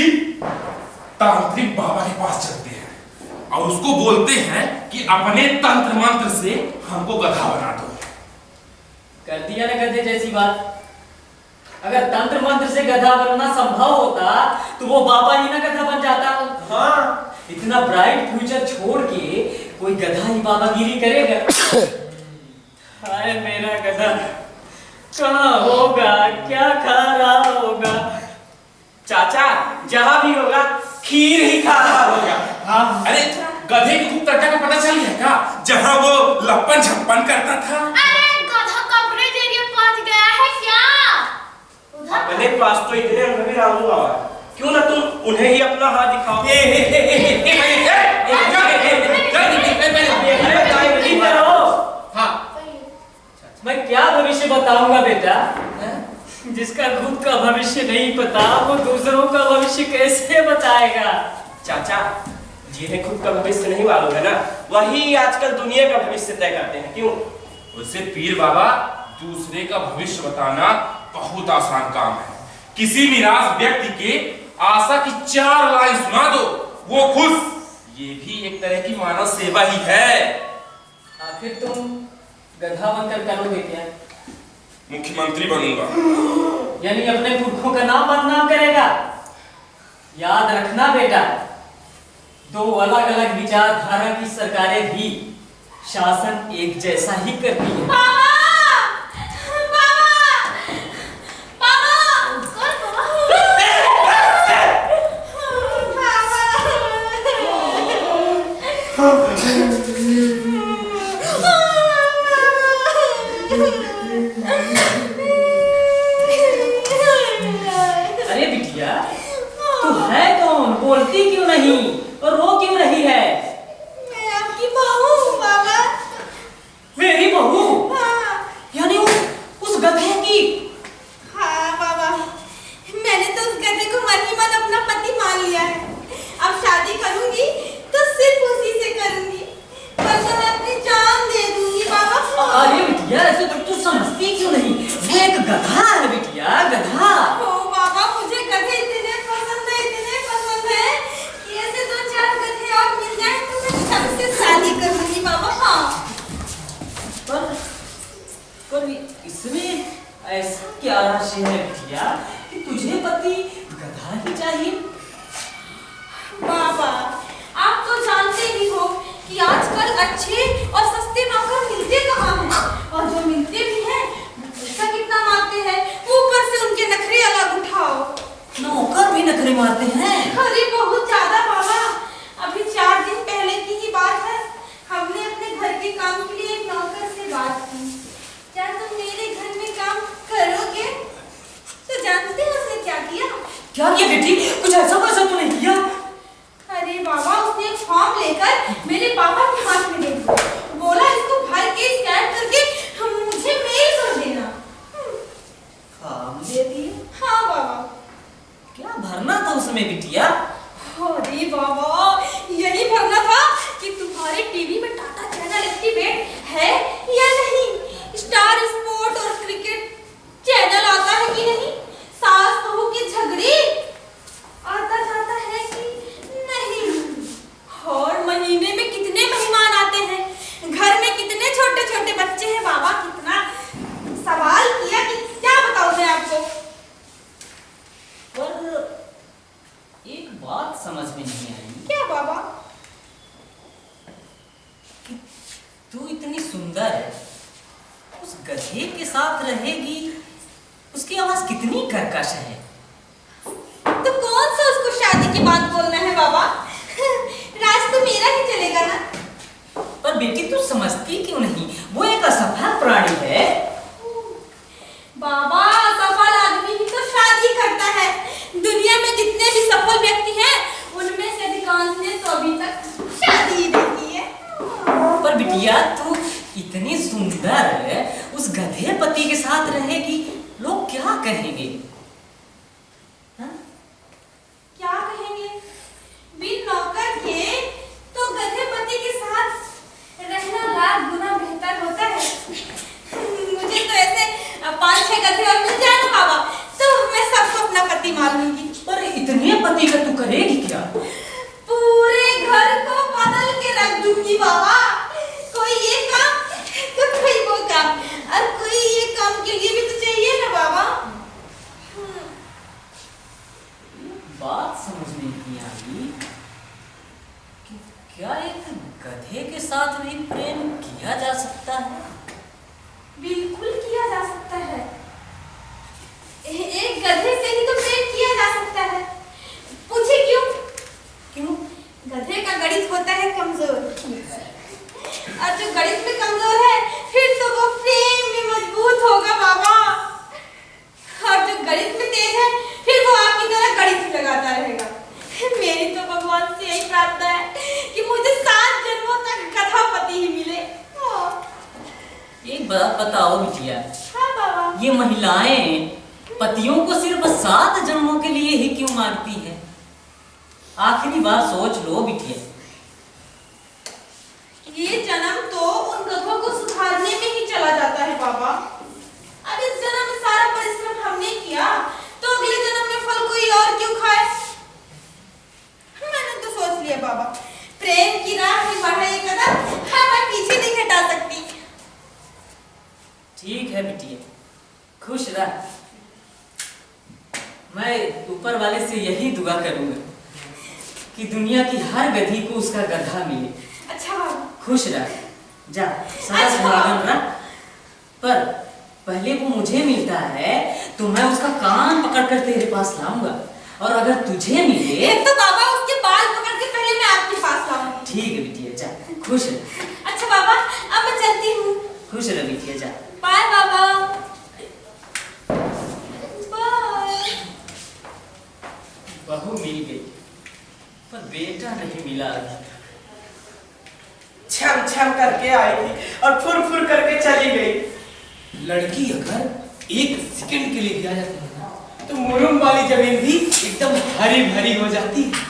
तांत्रिक बाबा के पास चलते हैं और उसको बोलते हैं कि अपने तंत्र मंत्र से हमको गधा बना दो। कर दिया ना गधे जैसी बात। अगर तंत्र मंत्र से गधा बनना संभव होता तो वो बाबा ही ना गधा बन जाता। हाँ, इतना ब्राइट फ्यूचर छोड़ के कोई गधा ही बाबागिरी करेगा? हाय मेरा गधा, कहाँ होगा, क्या खा रहा होगा? चाचा, जहां भी होगा खीर ही खा रहा होगा। हाँ, अरे गधे की खूब तड़का का पता चल गया क्या? जहाँ वो लप्पन झप्पन करता था। अरे गधा कपड़े जरिए पहुंच गया है क्या? उधर अपने पास तो इतने अनुभवी रामू बाबा, क्यों ना तुम उन्हें ही अपना हाथ दिखाओ। मैं क्या भविष्य बताऊंगा बेटा? जिसका खुद का भविष्य नहीं पता वो दूसरों का भविष्य कैसे बताएगा? चाचा, जिन्हें खुद का भविष्य नहीं मालूम है ना, वही आजकल दुनिया का भविष्य तय करते हैं। क्यों? उससे पीर बाबा, दूसरे का भविष्य बताना बहुत आसान काम है। किसी निराश व्यक्ति के आशा की 4 लाइन सुना दो, वो खुश। ये भी एक तरह की मानव सेवा ही है। आखिर तुम गधा बनकर करोगे क्या? मुख्यमंत्री बनूंगा। यानी अपने पुरखों का नाम बदनाम करेगा? याद रखना बेटा, 2 अलग अलग विचारधारा की सरकारें भी शासन एक जैसा ही करती है। अरे बिटिया, तू है कौन? बोलती क्यों नहीं और रो क्यों रही है? मैं आपकी बहू हूँ बाबा। मेरी बहू? यानी उस गधे की? हाँ बाबा, मैंने तो उस गधे को मन ही मन अपना पति मान लिया है। अब शादी करूंगी तो सिर्फ उसी से करूंगी, वरना मैं अपनी जान दे दूंगी बाबा। अरे बिटिया, ऐसे तू समझती क्यों नहीं? वो एक गधा है बिटिया, गधा। ओ बाबा, मुझे गधे इतने पसंद है कि ऐसे 2-4 गधे और मिल जाए तो मैं सबसे शादी करूंगी बाबा। हाँ, पर इसमें ऐसा क्या रहस्य है बिटिया कि तुझे पति गधा ही चाहिए? बाबा, आप तो जानते ही हो कि आजकल अच्छे और सस्ते नौकर मिलते कहाँ हैं, और जो मिलते भी हैं पैसा कितना मारते हैं, ऊपर से उनके नखरे अलग उठाओ। नौकर भी नखरे मारते हैं? अरे बहुत ज्यादा बाबा। अभी 4 दिन पहले की ही बात है, हमने अपने घर के काम के लिए एक नौकर से बात की, क्या तुम मेरे घर में काम करोगे? तो जानते हो उसने क्या किया? क्या किया बेटी? कुछ ऐसा वैसा तो नहीं किया? अरे बाबा, उसने एक फॉर्म लेकर मेरे पापा के हाथ में दे दिया, बोला इसको भर के स्कैन करके मुझे मेल कर देना। फॉर्म दे दिए? हाँ बाबा। क्या भरना था उसमें बिटिया? अरे बाबा, यही भरना था कि तुम्हारे टीवी में टाटा चैनल एक्टिवेट है या नहीं, स्टार स्पोर्ट और क्रिकेट चैनल आता है कि नहीं, सास बहू के झगड़े आता जाता है कि नहीं, और महीने में कितने मेहमान आते हैं, घर में कितने छोटे छोटे बच्चे हैं। बाबा कितना सवाल किया कि क्या बताऊं मैं आपको। पर एक बात समझ में नहीं आई। क्या बाबा? तू इतनी सुंदर है, उस गधे के साथ रहेगी, उसकी आवाज कितनी कर्कश है। तो कौन सा उसको शादी की बात बोलना है बाबा, राज तो मेरा ही चलेगा ना। पर बेटी तू समझती क्यों नहीं, वो एक असफल प्राणी है। बाबा, सफल आदमी ही तो शादी करता है। दुनिया में जितने भी सफल व्यक्ति हैं, उनमें से अधिकांश ने तो अभी तक शादी ही नहीं की है। पर बिटिया तू इतनी सुंदर है, उस गधे पति के साथ रहेगी, लोग क्या कहेंगे? हाँ? क्या कहेंगे? बिन नौकर के तो गधे पति के साथ रहना लाख गुना बेहतर होता है। मुझे तो ऐसे 5-6 गधे और मिल जाए ना बाबा, तो मैं सबको अपना पति मान लूंगी। पर इतने पति का तू करेगी क्या? पूरे घर को बदल के रख दूंगी बाबा। कोई ये काम तो कोई वो काम, और कोई ये काम के लिए भी तो चाहिए ना बाबा। बात समझ में नहीं आई कि क्या एक गधे के साथ भी प्रेम किया जा सकता है? बिल्कुल किया जा सकता है। एक गधे से ही तो प्रेम किया जा सकता है। पूछे क्यों? क्यों? गधे का गणित होता है कमजोर, और जो गणित में कमजोर है फिर तो वो प्रेम में मजबूत होगा बाबा, और जो गणित में तेज है फिर वो आपकी तरह गणित ही लगाता रहेगा। मेरी तो भगवान से यही प्रार्थना है कि मुझे 7 जन्मों तक गधा पति ही मिले। एक बात बताओ बिटिया, हाँ बाबा। ये महिलाएं पतियों को सिर्फ 7 जन्मों के लिए ही क्यों मांगती है? आखिरी बार सोच लो बिटिया। ये जन्म तो उन गधों को सुधारने में ही चला जाता है बाबा। अब इस जन्म में सारा परिश्रम हमने किया, तो अगले जन्म में फल कोई और क्यों खाए? मैंने तो सोच लिया बाबा, प्रेम की राह में बढ़ा ये कदम मैं पीछे नहीं हटा सकती। ठीक है बिटिया, खुश रह। मैं ऊपर वाले से यही दुआ करूंगा कि दुनिया की हर गधी को उसका गधा मिले। अच्छा बाबा। खुश रह, जा सारा अच्छा। सुहागन रह। पर पहले वो मुझे मिलता है तो मैं उसका कान पकड़कर तेरे पास लाऊंगा, और अगर तुझे मिले तो बाबा उसके बाल पकड़ के पहले मैं आपके पास लाऊंगी। ठीक है बिटिया, जा खुश रह। अच्छा बाबा, अब मैं चलती हूँ। खुश रह बिटिया, जा। बाय बाबा। बाय। बहू मिल गई पर बेटा नहीं मिला। छम छम करके आई थी और फुर फुर करके चली गई। लड़की अगर 1 सेकंड के लिए भी आ जाती है ना, तो मुरुम वाली जमीन भी एकदम हरी भरी हो जाती है।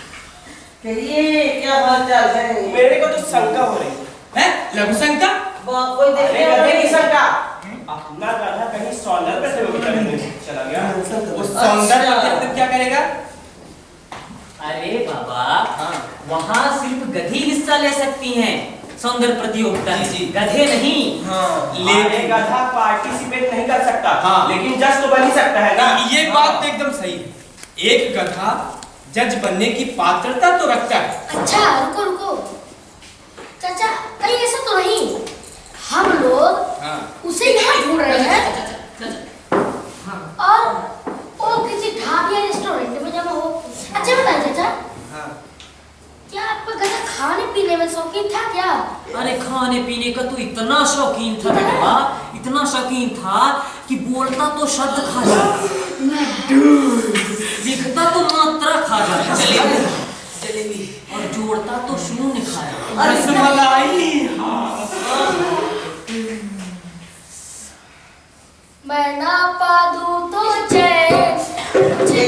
कहिए क्या हाल चाल है? मेरे को तो शंका हो रही है। लघु शंका? कोई देखने वाला नहीं शंका। अपना गधा कहीं सौंदर्य प्रतियोगिता चला गया। उस सौंदर्य प्रतियोगिता क्या करेगा? अरे बाबा, वहाँ सिर्फ गधी हिस्सा ले सकती हैं सौंदर्य प्रतियोगिता में, गधे नहीं। लेकिन गधा पार्टिसिपेट नहीं कर सकता। हाँ। लेकिन जज तो बन ही सकता है ना। ये बात तो एकदम सही है। एक गधा जज बनने की पात्रता तो रखता है। अच्छा रुको रुको चाचा, कहीं ऐसा तो नहीं हम लोग उसे यहाँ ढूंढ रहे हैं और वो किसी ढाबे या रेस्टोरेंट में जमा हो। अच्छा बताइए चाचा, क्या आपका गधा खाने पीने में शौकीन था क्या? अरे खाने पीने का तो इतना शौकीन था बेटा, इतना शौकीन था कि बोलता तो शब्द खा जाता। लिखता तो मात्रा खा जाता, जलेबी और जोड़ता तो शून्य खाया। रसमलाई। मैं ना पा दूं तो चैन मुझे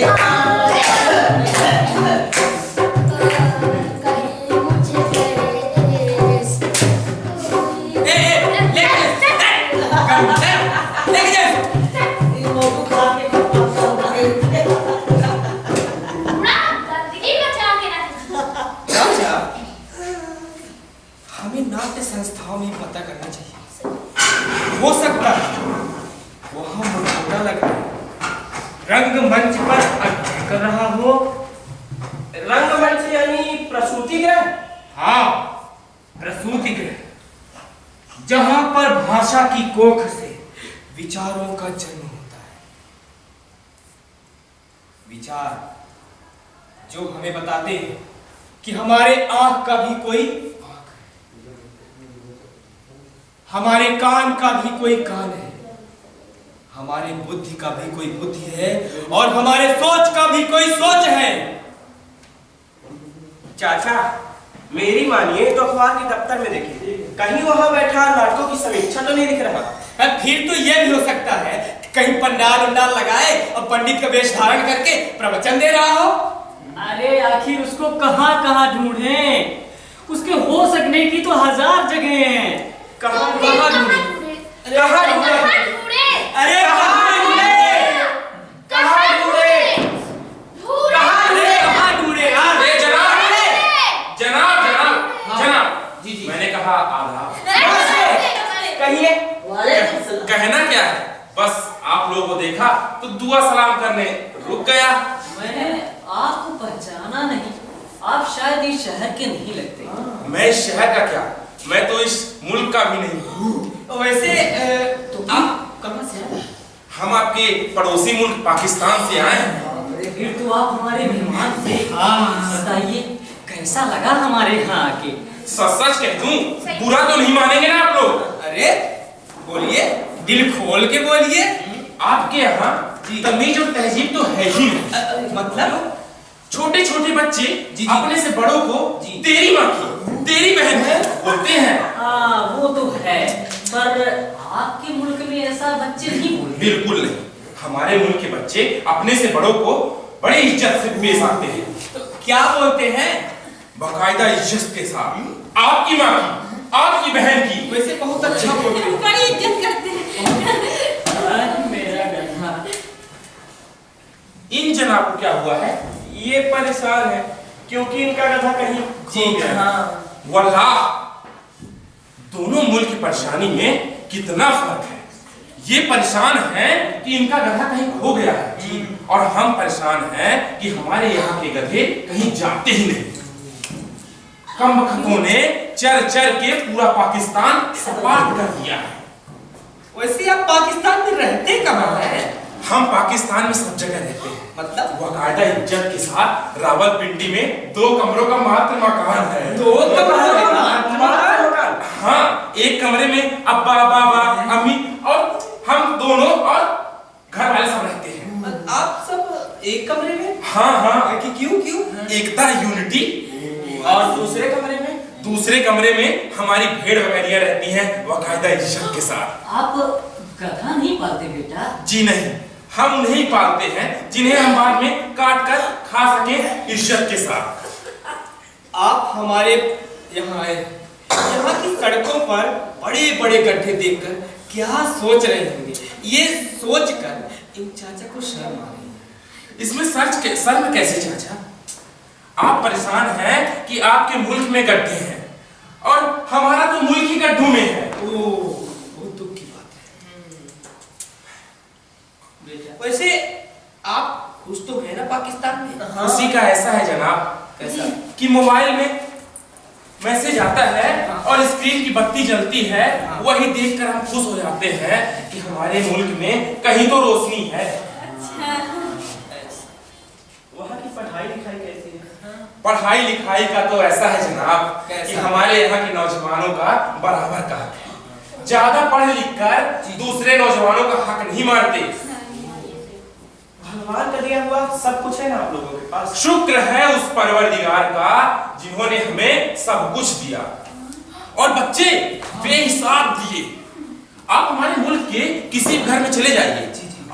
कहीं मुझे पेश लेके जा। गंदगी बचा के रख। चाचा, हमें नाट्य संस्थाओं में पता करना चाहिए। हो सकता है वहाँ मुखौटा लगा रंगमंच पर अध्ययन कर रहा हो। रंगमंच यानी प्रसूति गृह। हाँ, प्रसूति गृह, जहाँ पर भाषा की कोख से विचारों का जन्म होता है। विचार जो हमें बताते हैं कि हमारे आंख का भी कोई आंख है, हमारे कान का भी कोई कान है, हमारे बुद्धि का भी कोई बुद्धि है, और हमारे सोच का भी कोई सोच है। चाचा, मेरी मानिए तो अखबार के दफ्तर में देखिए, कहीं वहां बैठा नाटकों की समीक्षा तो नहीं दिख रहा। फिर तो यह भी हो सकता है कि कहीं पंडाल उंडाल लगाए और पंडित का वेश धारण करके प्रवचन दे रहा हो। अरे आखिर उसको कहाँ कहाँ ढूंढें? उसके हो सकने की तो 1000 जगह हैं। कहाँ ढूंढे? कहाँ ढूंढे? कहाँ ढूंढे? ढूंढे? अरे कहाँ ढूंढे? कहाँ ढूंढे? कहाँ ढूंढे? हाँ? जनाब जनाब जनाब जनाब, जी जी, मैंने कहा आदाब। कहिए। कहना क्या है, बस आप लोगों को देखा तो दुआ सलाम करने रुक गया। मैंने आपको पहचाना नहीं, आप शायद इस शहर के नहीं लगते। मैं इस शहर का क्या, मैं तो इस मुल्क का भी नहीं हूँ। वैसे तो आप कहाँ से आए? हम आपके पड़ोसी मुल्क पाकिस्तान से आए हैं। फिर तो आप हमारे मेहमान थे। बताइए कैसा लगा हमारे यहाँ आके? सच सच कह दूं, बुरा तो नहीं मानेंगे ना आप लोग? अरे बोलिए, दिल खोल के बोलिए। आपके यहाँ तमीज और तहजीब तो है ही नहीं। मतलब छोटे छोटे बच्चे जी। अपने से बड़ों को तेरी माँ की, तेरी बहन की बोलते हैं। हाँ वो तो है, पर आपके मुल्क में ऐसा बच्चे नहीं बोलते। बिल्कुल नहीं, हमारे मुल्क के बच्चे अपने से बड़ों को बड़े इज्जत से पेश आते हैं। तो क्या बोलते हैं? बाकायदा इज्जत के साथ, आपकी माँ की, आपकी बहन की। वैसे बहुत अच्छा बोलते हैं। बड़ी इज्जत करते हैं। मेरा गधा। इन जनाब को क्या हुआ है? ये परेशान है क्योंकि इनका गधा कहीं खो गया। हाँ। वल्लाह, दोनों मुल्क की परेशानी में कितना फर्क है। ये परेशान हैं कि इनका गधा कहीं खो गया है, और हम परेशान हैं कि हमारे यहाँ के गधे कहीं जाते ही नहीं। कम बख्तों ने चर चर के पूरा पाकिस्तान सपाट कर दिया है। वैसे आप पाकिस्तान में रहते कहाँ हैं? हम पाकिस्तान में सब जगह रहते हैं, मतलब बाकायदा इज्जत के साथ। रावलपिंडी में 2 कमरों का मात्र मकान है। 2 कमरों का मकान। हाँ, एक कमरे में अब्बा बाबा अम्मी और हम दोनों और घर वाले सब रहते हैं। आप सब एक कमरे में? हाँ हाँ, कि क्यों? एकता यूनिटी। और दूसरे कमरे में? दूसरे कमरे में हमारी भेड़ बकरियां रहती हैं बाकायदा इज्जत के साथ। आप गधा नहीं पालते बेटा? जी नहीं, हम उन्हें पालते हैं जिन्हें हम बाद में काट कर खा सके इज्जत के साथ। आप हमारे यहाँ आए, यहाँ की सड़कों पर बड़े बड़े गड्ढे देखकर क्या सोच रहे होंगे? ये सोचकर इन चाचा को शर्म आ रही है। इसमें शर्म कैसे चाचा? आप परेशान हैं कि आपके मुल्क में गड्ढे हैं और हमारा तो मुल्क ही गड्ढों में है। बहुत दुख की बात है। वैसे आप खुश तो है ना पाकिस्तान में? खुशी का ऐसा है जनाब, कैसा? कि मोबाइल में मैसेज आता है और स्क्रीन की बत्ती जलती है, वही देखकर हम खुश हो जाते हैं कि हमारे मुल्क में कहीं तो रोशनी है। वहाँ की पढ़ाई लिखाई कैसी है? पढ़ाई लिखाई का तो ऐसा है जनाब कि हमारे यहाँ के नौजवानों का बराबर का हक है। ज्यादा पढ़ लिख कर दूसरे नौजवानों का हक नहीं मारते। भगवान का दिया हुआ सब कुछ है ना आप लोगों के पास? शुक्र है उस परवरदिगार का जिन्होंने हमें सब कुछ दिया। और बच्चे बेहिसाब दिए। आप हमारे मुल्क के किसी घर में चले जाइए,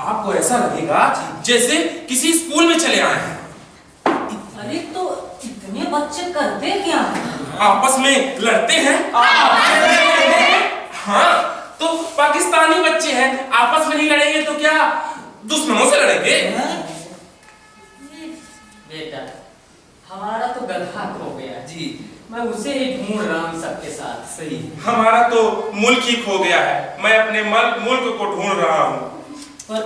आपको ऐसा लगेगा जैसे किसी स्कूल में चले आए हैं। अरे तो इतने बच्चे करते क्या हैं? आपस में लड़ते हैं। हाँ, तो पाकिस्तानी बच्चे हैं, आपस में नहीं लड़ेंगे तो क्या दुश्मनों से लड़ेंगे? बेटा, हमारा तो गधा खो गया जी, मैं उसे ही ढूंढ रहा हूँ सबके साथ। सही। हमारा तो मुल्क ही खो गया है, मैं अपने मुल्क को ढूंढ रहा हूँ। पर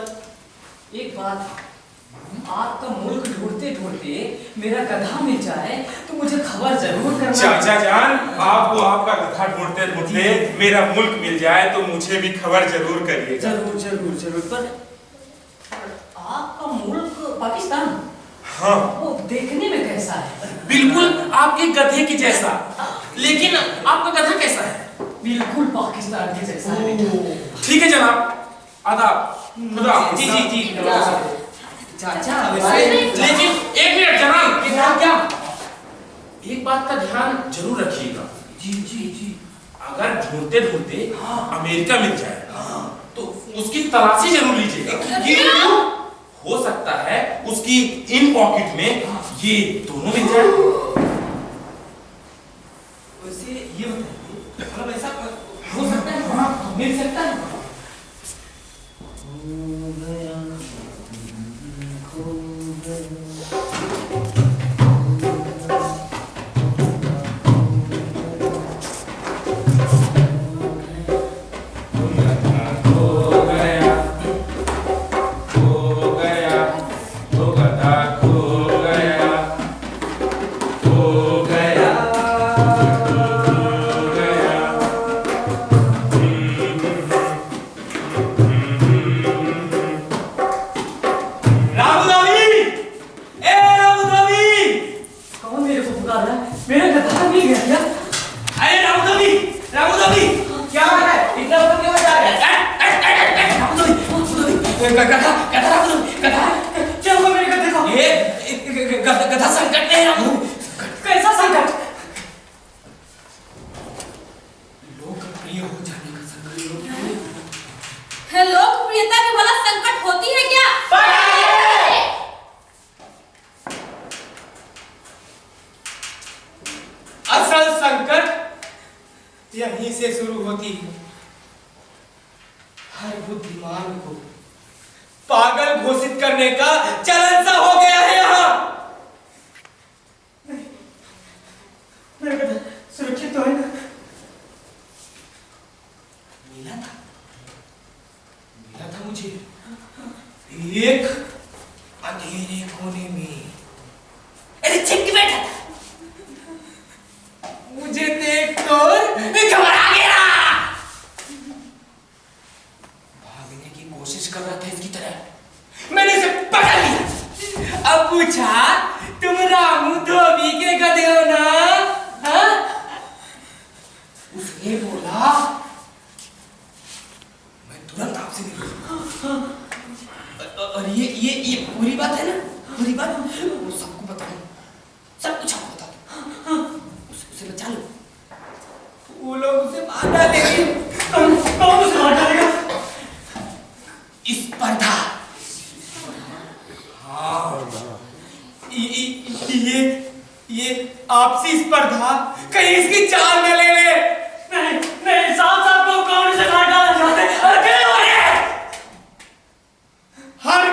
एक बात, आपका मुल्क ढूंढते ढूंढते मेरा गधा मिल जाए तो मुझे खबर जरूर करना। चाचा जान, आपको आपका गधा ढूंढते ढूंढते मेरा मुल्क मिल जाए तो मुझे भी खबर जरूर करिए। जरूर जरूर जरूर। पर आपका मुल्क पाकिस्तान, हाँ, वो देखने में कैसा है? बिल्कुल आपके गधे की जैसा। लेकिन आपका गधा कैसा है? बिल्कुल पाकिस्तान के जैसा है बेटा। ठीक है जनाब, आदाब। खुदा। जी जी जी। चाचा, लेकिन एक मिनट जनाब, क्या एक बात का ध्यान जरूर रखिएगा। जी जी जी। अगर ढूंढते ढूंढते अमेरिका मिल जाए तो उसकी तलाशी जरूर लीजिएगा। हो सकता है उसकी इन पॉकेट में ये दोनों मिल जाए। वैसे ये बताइए, मतलब ऐसा हो सकता है? हाँ, मिल सकता है। लोकप्रियता में भला संकट होती है क्या? असल संकट यहीं से शुरू होती है। हर बुद्धिमान को पागल घोषित करने का चलन सा हो गया है यहाँ। मेरा गधा सुरक्षित तो है ना? मिला था मुझे एक अंधेरे कोने में। अरे चिपक बैठा था, मुझे देखकर घबरा गया, भागने की कोशिश कर रहा था इसकी तरह। मैंने इसे पकड़ लिया। अब पूछा, तुम रामू धोबी के गधे हो ना? हाँ? उसने बोला, मैं तुरंत आपसे मिलूं। और ये पूरी बात है ना? पूरी बात वो सबको बताऊं, सब कुछ आपको बता दूं। उसे बचा लो। वो लोग उसे मार डालेंगे। कौन उसे मार डालेगा? स्पर्धा। हाँ, ये आपसी स्पर्धा कहीं इसकी चाल न ले ले। नहीं, साथ को कौन से मार डालना चाहते हैं? हर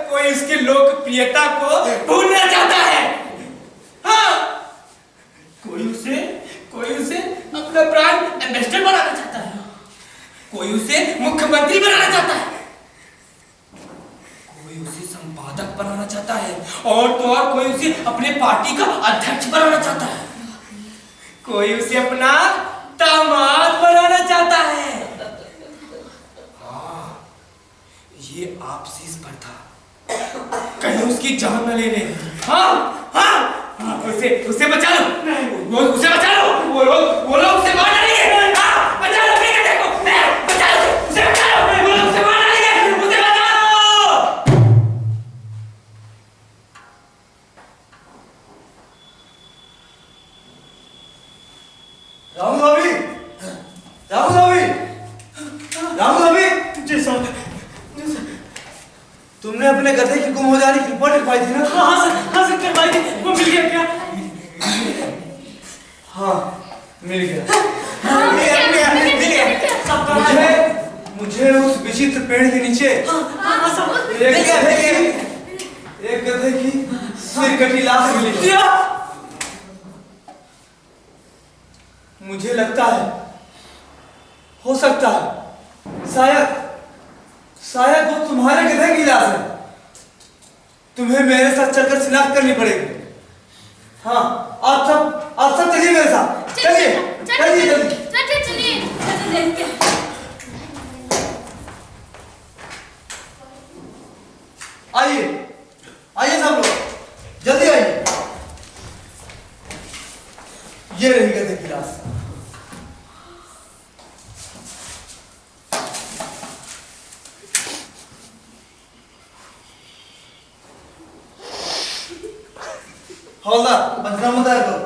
कोई इसकी लोकप्रियता को भूलना चाहता है। हाँ, कोई उसे अपना ब्रांड एम्बेसडर बनाना चाहता है, कोई उसे मुख्यमंत्री बनाना चाहता है, कोई उसे संपादक बनाना चाहता है, और तो और कोई उसे अपने पार्टी का अध्यक्ष बनाना चाहता है, कोई उसे अपना दामाद बनाना चाहता है। हाँ, ये आपसी स्पर्धा कहीं उसकी जान न ले ले। हाँ, उसे बचा लो। उसे बचा लो। वो लोग उसे मार डालेंगे। हाँ, बचा लो अपने गधे को। बचा लो, उसे बचा लो। वो लोग उसे मार डालेंगे। उसे बचा लो। तुमने अपने गधे की गुम हो जाने की रिपोर्ट लिखवाई थी ना? हाँ सर करवाई थी। वो मिल गया क्या? हाँ मिल गया। मिल गया। मुझे उस विचित्र पेड़ के नीचे एक गधे की सिर कटी लाश मिली। मुझे लगता है, हो सकता है, शायद वो तुम्हारे गधे की लाश है। तुम्हें मेरे साथ चलकर शिनाख्त करनी पड़ेगी। हाँ आप सब चलिए मेरे साथ। चलिए जल्दी। आइए सब लोग, जल्दी आइए। ये रही गधे की लाश। हौलदार पंचनामा तैयार करो।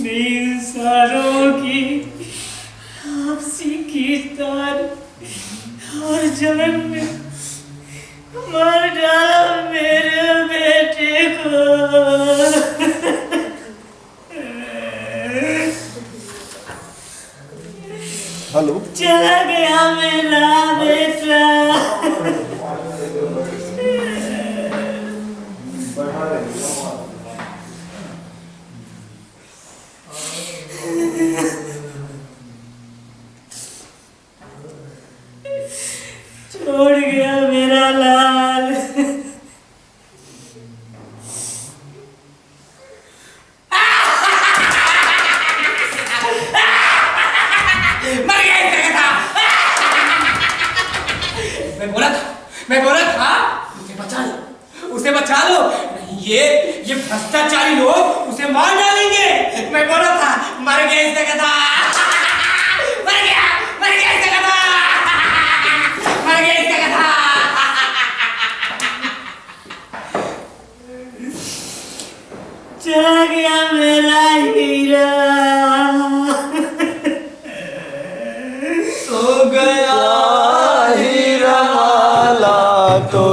इंसानों की आपसी खींचतान और जलन ने मार डाला मेरे बेटे को। हेलो, चला गया मेरा बेटा। छोड़ गया मेरा लाल। मर गया इसका गधा। मैं बोला था उसे बचा लो। नहीं ये भ्रष्टाचारी लोग उसे मार डालेंगे। मैं बोला था मर गया इसका गधा। मर गया इसका गधा। मर गया इसका गधा। चला गया मेरा हीरा। सो गया हीरा वाला तो